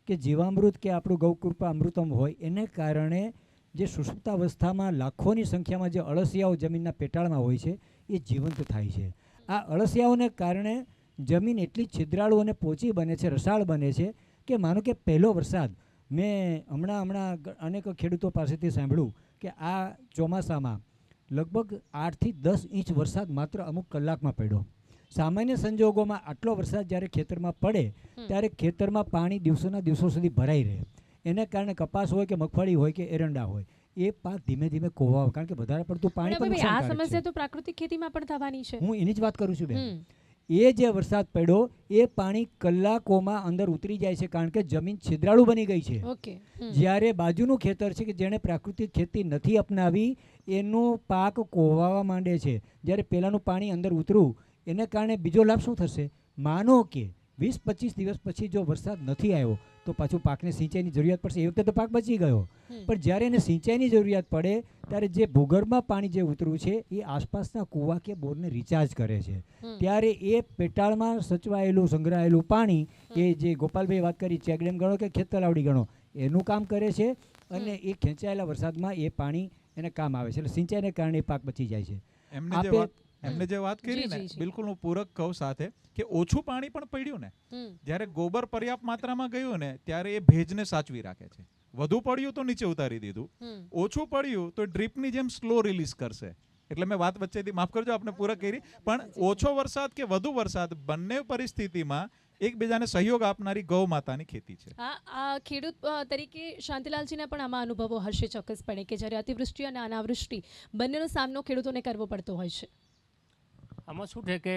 કે જીવામૃત કે આપણું ગૌકૃપા અમૃતમ હોય, એને કારણે જે સુષુપ્તાવસ્થામાં લાખોની સંખ્યામાં જે અળસિયાઓ જમીનના પેટાળમાં હોય છે એ જીવંત થાય છે. આ અળસિયાઓને કારણે જમીન એટલી છિદ્રાળુ અને પોચી બને છે, રસાળ બને છે કે માનો કે પહેલો વરસાદ, મેં હમણાં અનેક ખેડૂતો પાસેથી સાંભળ્યું કે આ ચોમાસામાં લગભગ 8 થી 10 ઇંચ વરસાદ માત્ર અમુક કલાકમાં પડ્યો. સામાન્ય સંજોગોમાં આટલો વરસાદ જ્યારે ખેતરમાં પડે ત્યારે ખેતરમાં પાણી દિવસોના દિવસો સુધી ભરાઈ રહે. એને કારણે કપાસ હોય કે મગફળી હોય કે એરંડા હોય, એ પાક ધીમે ધીમે કોવાય, કારણ કે વધારે પડતું પાણી પણ આ નુકસાનકારક સમસ્યા છે. તો પ્રાકૃતિક ખેતીમાં પણ થવાની છે. હું એની જ વાત કરું છું બેન. એ જે વરસાદ પડ્યો એ પાણી કલાકોમાં અંદર ઉતરી જાય છે, કારણ કે જમીન છિદ્રાળુ બની ગઈ છે. ઓકે. જ્યારે બાજુનું ખેતર છે કે જેણે પ્રાકૃતિક ખેતી નથી અપનાવી, એનો પાક કોવાવા માંડે છે. જ્યારે પહેલાંનું પાણી અંદર ઉતરવું, એને કારણે બીજો લાભ શું થશે? માનો કે 20-25 દિવસ પછી જો વરસાદ નથી આવ્યો તો પાછું પાકને સિંચાઈની જરૂરિયાત પડશે. એ વખતે તો પાક બચી ગયો, પણ જ્યારે એને સિંચાઈની જરૂરિયાત પડે ત્યારે જે ભૂગર્ભમાં પાણી જે ઉતરવું છે એ આસપાસના કૂવા કે બોરને રિચાર્જ કરે છે. ત્યારે એ પેટાળમાં સચવાયેલું સંગ્રહાયેલું પાણી, એ જે ગોપાલભાઈ વાત કરી, ચેકડેમ ગણો કે ખેત તલાવડી ગણો, એનું કામ કરે છે, અને એ ખેંચાયેલા વરસાદમાં એ પાણી એને કામ આવે છે. એટલે સિંચાઈને કારણે એ પાક બચી જાય છે. એમને જે વાત કરી ને, બિલકુલ હું પૂરક કહું સાથે કે ઓછું પાણી પણ પડ્યું ને, જ્યારે ગોબર પર્યાપ્ત માત્રામાં ગયું ને ત્યારે એ ભેજને સાચવી રાખે છે. વધુ પડ્યું તો નીચે ઉતારી દીધું, ઓછું પડ્યું તો ડ્રીપની જેમ સ્લો રિલીઝ કરશે. એટલે મેં વાત વચ્ચેથી માફ કરજો, આપને પૂરક કરી. પણ ઓછો વરસાદ કે વધુ વરસાદ, બંને પરિસ્થિતિમાં એકબીજાને સહયોગ આપનારી ગૌ માતાની ખેતી છે. આ ખેડૂત તરીકે શાંતિલાલજીના પણ આમાં અનુભવો હશે ચોક્કસપણે, કે જ્યારે અતિવૃષ્ટિ અને અનાવૃષ્ટિ બંનેનો સામનો ખેડૂતોને કરવો પડતો હોય છે. આમાં શું છે કે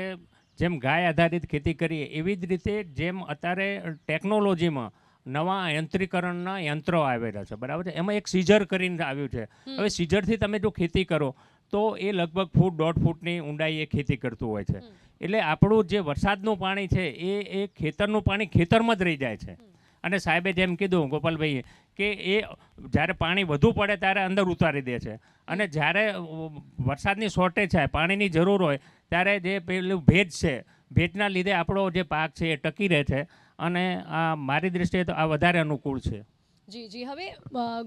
જેમ ગાય આધારિત ખેતી કરીએ એવી જ રીતે જેમ અત્યારે ટેકનોલોજીમાં નવા યંત્રીકરણના યંત્રો આવેલા છે, બરાબર છે. એમાં એક સીઝર કરીને આવ્યું છે. હવે સીઝરથી તમે જો ખેતી કરો તો એ લગભગ 1.5 ફૂટની ઊંડાઈ એ ખેતી કરતું હોય છે. એટલે આપણું જે વરસાદનું પાણી છે એ ખેતરનું પાણી ખેતરમાં જ રહી જાય છે. અને સાહેબે જેમ કીધું ગોપાલભાઈએ કે એ જ્યારે પાણી વધુ પડે ત્યારે અંદર ઉતારી દે છે, અને જ્યારે વરસાદની શોર્ટેજ થાય, પાણીની જરૂર હોય ત્યારે જે પેલું ભેજ છે, ભેજના લીધે આપણો જે પાક છે એ ટકી રહે છે. અને આ મારી દ્રષ્ટિએ તો આ વધારે અનુકૂળ છે. જી હવે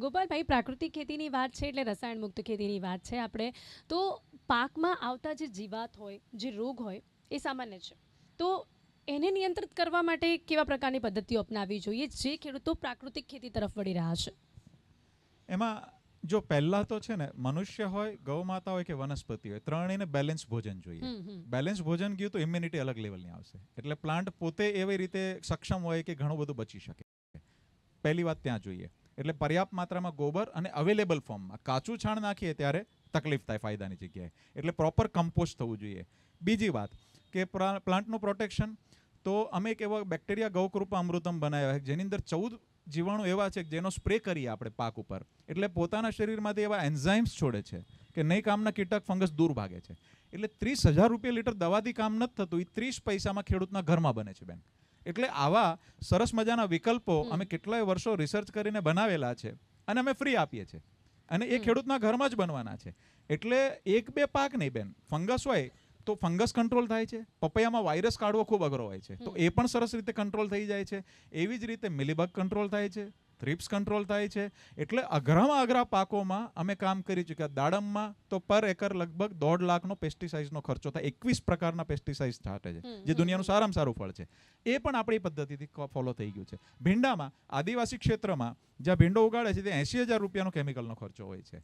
ગોપાલભાઈ, પ્રાકૃતિક ખેતીની વાત છે એટલે રસાયણ મુક્ત ખેતીની વાત છે આપણે તો પાકમાં આવતા જે જીવાત હોય, જે રોગ હોય એ સામાન્ય છે, તો એને નિયંત્રિત કરવા માટે કેવા પ્રકારની પદ્ધતિઓ અપનાવવી જોઈએ જે ખેડૂતો પ્રાકૃતિક ખેતી તરફ વળી રહ્યા છે? એમાં જો પહેલા તો છે ને, મનુષ્ય હોય, ગૌ માતા હોય કે વનસ્પતિ હોય, ત્રણેયને બેલેન્સ ભોજન જોઈએ. બેલેન્સ ભોજન ગયું તો ઇમ્યુનિટી અલગ લેવલની આવશે. એટલે પ્લાન્ટ પોતે એવી રીતે સક્ષમ હોય કે ઘણું બધું બચી શકે. પહેલી વાત ત્યાં જોઈએ. એટલે પર્યાપ્ત માત્રામાં ગોબર અને અવેલેબલ ફોર્મમાં. કાચું છાણ નાખીએ ત્યારે તકલીફ થાય ફાયદાની જગ્યાએ. એટલે પ્રોપર કમ્પોસ્ટ થવું જોઈએ. બીજી વાત કે પ્લાન્ટનું પ્રોટેક્શન, તો અમે એક એવા બેક્ટેરિયા ગૌકૃપા અમૃતમ બનાવ્યા છે જેની અંદર 14 જીવાણુ એવા છે જેનો સ્પ્રે કરીએ આપણે પાક ઉપર, એટલે પોતાના શરીરમાંથી એવા એન્ઝાઇમ્સ છોડે છે કે નહીં કામના કીટક ફંગસ દૂર ભાગે છે. એટલે 30,000 રૂપિયા લીટર દવાથી કામ નથી થતું, એ 30 પૈસામાં ખેડૂતના ઘરમાં બને છે બેન. એટલે આવા સરસ મજાના વિકલ્પો અમે કેટલાય વર્ષો રિસર્ચ કરીને બનાવેલા છે અને અમે ફ્રી આપીએ છીએ, અને એ ખેડૂતના ઘરમાં જ બનવાના છે. એટલે 1-2 પાક નહીં બેન, ફંગસ હોય તો ફંગસ કંટ્રોલ થાય છે. પપૈયામાં વાયરસ કાઢવો ખૂબ અઘરો હોય છે, તો એ પણ સરસ રીતે કંટ્રોલ થઈ જાય છે. એવી જ રીતે મિલીબગ કંટ્રોલ થાય છે, થ્રિપ્સ કંટ્રોલ થાય છે. એટલે અઘરામાં અઘરા પાકોમાં અમે કામ કરી ચૂક્યા. દાડમમાં તો પર એકર લગભગ 1.5 લાખનો પેસ્ટિસાઇડ્સનો ખર્ચો થાય. 21 પ્રકારના પેસ્ટિસાઇડ્સ છાંટે છે, જે દુનિયાનું સારામાં સારું ફળ છે. એ પણ આપણી પદ્ધતિથી ફોલો થઈ ગયું છે. ભીંડામાં, આદિવાસી ક્ષેત્રમાં જ્યાં ભીંડો ઉગાડે છે ત્યાં 80,000 રૂપિયાનો કેમિકલનો ખર્ચો હોય છે.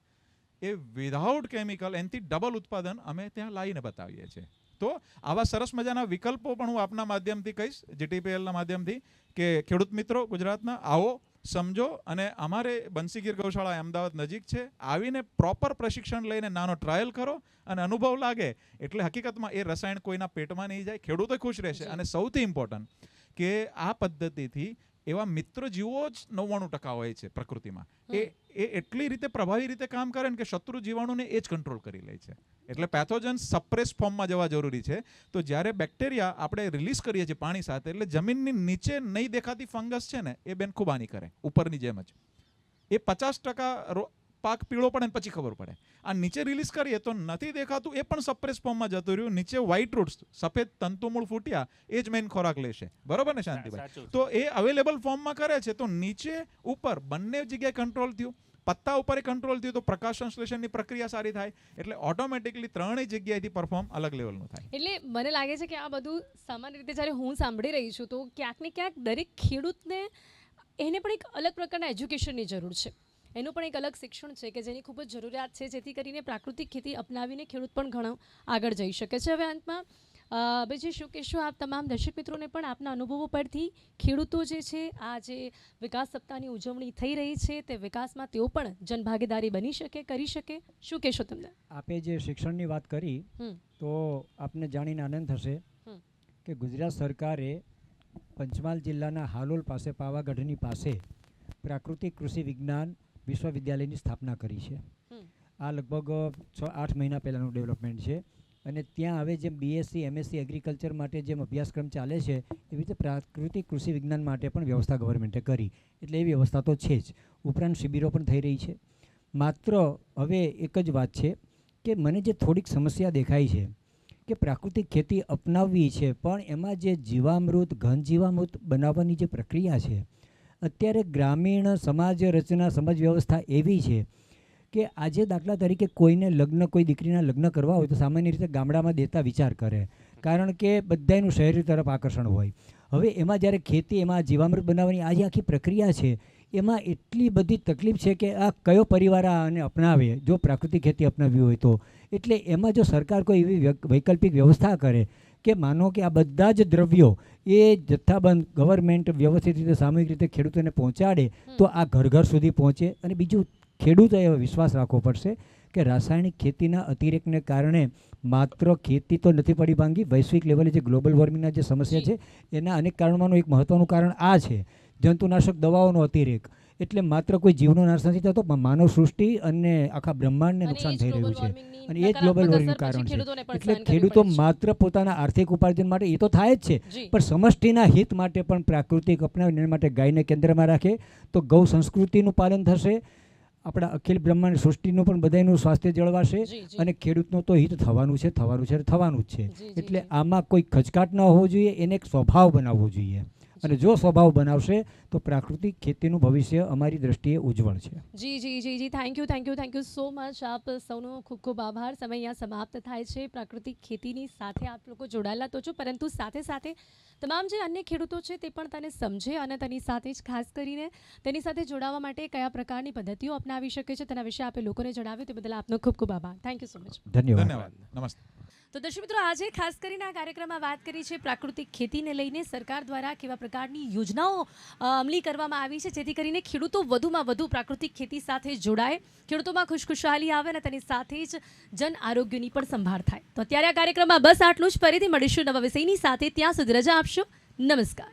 એ વિધાઉટ કેમિકલ એનાથી ડબલ ઉત્પાદન અમે ત્યાં લાવીને બતાવીએ છીએ. તો આવા સરસ મજાના વિકલ્પો પણ હું આપના માધ્યમથી કહીશ, જીટીપીએલના માધ્યમથી, કે ખેડૂત મિત્રો ગુજરાતના આવો, સમજો, અને અમારે બંસીગીર ગૌશાળા અમદાવાદ નજીક છે. આવીને પ્રોપર પ્રશિક્ષણ લઈને નાનો ટ્રાયલ કરો, અને અનુભવ લાગે એટલે હકીકતમાં એ રસાયણ કોઈના પેટમાં નહીં જાય, ખેડૂતો ખુશ રહેશે. અને સૌથી ઇમ્પોર્ટન્ટ કે આ પદ્ધતિથી એવા મિત્ર જીવો જ 99% હોય છે પ્રકૃતિમાં. એ એટલી રીતે પ્રભાવી રીતે કામ કરે ને કે શત્રુ જીવાણુને એ જ કંટ્રોલ કરી લે છે. એટલે પેથોજન સપ્રેસ ફોર્મમાં જવા જરૂરી છે. તો જ્યારે બેક્ટેરિયા આપણે રિલીઝ કરીએ છીએ પાણી સાથે, એટલે જમીનની નીચે નહીં દેખાતી ફંગસ છે ને, એ બેન ખૂબ હાનિ કરે, ઉપરની જેમ જ. એ 50% પાક પીળો પડે ને પછી ખબર પડે. આ નીચે રિલીઝ કરીએ તો નથી દેખાતું, એ પણ સપ્રેસ ફોર્મમાં જતું રહ્યું. નીચે વ્હાઇટ રૂટ્સ, સફેદ તંતુમૂળ ફૂટ્યા, એ જ મેઇન ખોરાક લેશે. બરોબર ને શાંતિભાઈ? તો એ અવેલેબલ ફોર્મમાં કરે છે, તો નીચે ઉપર બંને જગ્યાએ કંટ્રોલ થયું. પત્તા ઉપર કંટ્રોલ થયું તો પ્રકાશ સંશ્લેષણની પ્રક્રિયા સારી થાય. એટલે ઓટોમેટિકલી ત્રણેય જગ્યાએથી પરફોર્મ અલગ લેવલનું થાય. એટલે મને લાગે છે કે આ બધું સામાન્ય રીતે જ્યારે હું સાંભળી રહી છું તો ક્યાંક ને ક્યાંક દરેક ખેડૂતને એને પણ એક અલગ પ્રકારના એજ્યુકેશનની જરૂર છે, એનું પણ એક અલગ શિક્ષણ છે કે જેની ખૂબ જ જરૂરિયાત છે, જેથી કરીને પ્રાકૃતિક ખેતી અપનાવીને ખેડૂત પણ ઘણો આગળ જઈ શકે છે. હવે અંતમાં બીજું શું કહેશો આપ તમામ દર્શક મિત્રોને પણ આપના અનુભવો પરથી, ખેડૂતો જે છે આ જે વિકાસ સપ્તાહની ઉજવણી થઈ રહી છે તે વિકાસમાં તેઓ પણ જનભાગીદારી બની શકે, કરી શકે, શું કહેશો તમને? આપે જે શિક્ષણની વાત કરી તો આપને જાણીને આનંદ થશે કે ગુજરાત સરકારે પંચમહાલ જિલ્લાના હાલોલ પાસે, પાવાગઢની પાસે પ્રાકૃતિક કૃષિ વિજ્ઞાન વિશ્વવિદ્યાલયની સ્થાપના કરી છે. આ લગભગ 6-8 મહિના પહેલાંનું ડેવલપમેન્ટ છે. અને ત્યાં હવે જેમ બીએસસી, એમએસસી એગ્રીકલ્ચર માટે જેમ અભ્યાસક્રમ ચાલે છે, એવી રીતે પ્રાકૃતિક કૃષિ વિજ્ઞાન માટે પણ વ્યવસ્થા ગવર્મેન્ટે કરી. એટલે એ વ્યવસ્થા તો છે જ. ઉપરાંત શિબિરો પણ થઈ રહી છે. માત્ર હવે એક જ વાત છે કે મને જે થોડીક સમસ્યા દેખાય છે કે પ્રાકૃતિક ખેતી અપનાવવી છે, પણ એમાં જે જીવામૃત, ઘન જીવામૃત બનાવવાની જે પ્રક્રિયા છે, અત્યારે ગ્રામીણ સમાજ રચના, સમાજ વ્યવસ્થા એવી છે કે આજે દાખલા તરીકે કોઈને લગ્ન, કોઈ દીકરીના લગ્ન કરવા હોય તો સામાન્ય રીતે ગામડામાં દેતા વિચાર કરે, કારણ કે બધાનું શહેરી તરફ આકર્ષણ હોય. હવે એમાં જ્યારે ખેતી, એમાં જીવામૃત બનાવવાની આ જે આખી પ્રક્રિયા છે, એમાં એટલી બધી તકલીફ છે કે આ કયો પરિવાર આને અપનાવે જો પ્રાકૃતિક ખેતી અપનાવવી હોય તો. એટલે એમાં જો સરકાર કોઈ એવી વૈકલ્પિક વ્યવસ્થા કરે કે માનો કે આ બધા જ દ્રવ્યો એ જથ્થાબંધ ગવર્મેન્ટ વ્યવસ્થિત રીતે, સામૂહિક રીતે ખેડૂતોને પહોંચાડે તો આ ઘર ઘર સુધી પહોંચે. અને બીજું, ખેડૂતોએ એવો વિશ્વાસ રાખવો પડશે કે રાસાયણિક ખેતીના અતિરેકને કારણે માત્ર ખેતી તો નથી પડી ભાંગી, વૈશ્વિક લેવલે જે ગ્લોબલ વોર્મિંગના જે સમસ્યા છે એના અનેક કારણોમાંનું એક મહત્ત્વનું કારણ આ છે, જંતુનાશક દવાઓનો અતિરેક. એટલે માત્ર કોઈ જીવનો નાશ નથી થતો, પણ માનવ સૃષ્ટિ અને આખા બ્રહ્માંડને નુકસાન થઈ રહ્યું છે. અને એ જ ગ્લોબલ વોર્મિંગનું કારણ છે. એટલે ખેડૂતો માત્ર પોતાના આર્થિક ઉપાર્જન માટે એ તો થાય જ છે, પણ સમષ્ટિના હિત માટે પણ પ્રાકૃતિક અપનાવીને એના માટે ગાયને કેન્દ્રમાં રાખે તો ગૌ સંસ્કૃતિનું પાલન થશે, આપણા અખિલ બ્રહ્માંડ સૃષ્ટિનું પણ બધાનું સ્વાસ્થ્ય જળવાશે, અને ખેડૂતનું તો હિત થવાનું છે જ છે. એટલે આમાં કોઈ ખચકાટ ન હોવો જોઈએ, એને એક સ્વભાવ બનાવવો જોઈએ. અને જો સ્વભાવ બનાવશે તો પ્રાકૃતિક ખેતીનું ભવિષ્ય અમારી દ્રષ્ટિએ ઉજ્જવળ છે. જી થેન્ક યુ સો મચ. આપ સૌનો ખૂબ ખૂબ આભાર. સમય અહીંયા સમાપ્ત થાય છે. પ્રાકૃતિક ખેતીની સાથે આપ લોકો જોડાયેલા તો છો, પરંતુ સાથે સાથે તમામ જે અન્ય ખેડૂતો છે તે પણ તેને સમજે અને તેની સાથે જ ખાસ કરીને તેની સાથે જોડાવા માટે કયા પ્રકારની પદ્ધતિઓ અપનાવી શકે છે તેના વિશે આપે લોકોને જણાવ્યું, તે બદલ આપનો ખૂબ ખૂબ આભાર. Thank you so much. ધન્યવાદ. નમસ્તે. તો દર્શક મિત્રો, આજે ખાસ કરીને આ કાર્યક્રમમાં વાત કરી છે પ્રાકૃતિક ખેતીને લઈને સરકાર દ્વારા કેવા પ્રકારની યોજનાઓ અમલી કરવામાં આવી છે, જેથી કરીને ખેડૂતો વધુમાં વધુ પ્રાકૃતિક ખેતી સાથે જોડાય, ખેડૂતોમાં ખુશખુશાલી આવે અને તેની સાથે જ જન આરોગ્યની પણ સંભાળ થાય. તો અત્યારે આ કાર્યક્રમમાં બસ આટલું જ. ફરીથી મળીશું નવા વિષયની સાથે. ત્યાં સુધી રજા આપશો. નમસ્કાર.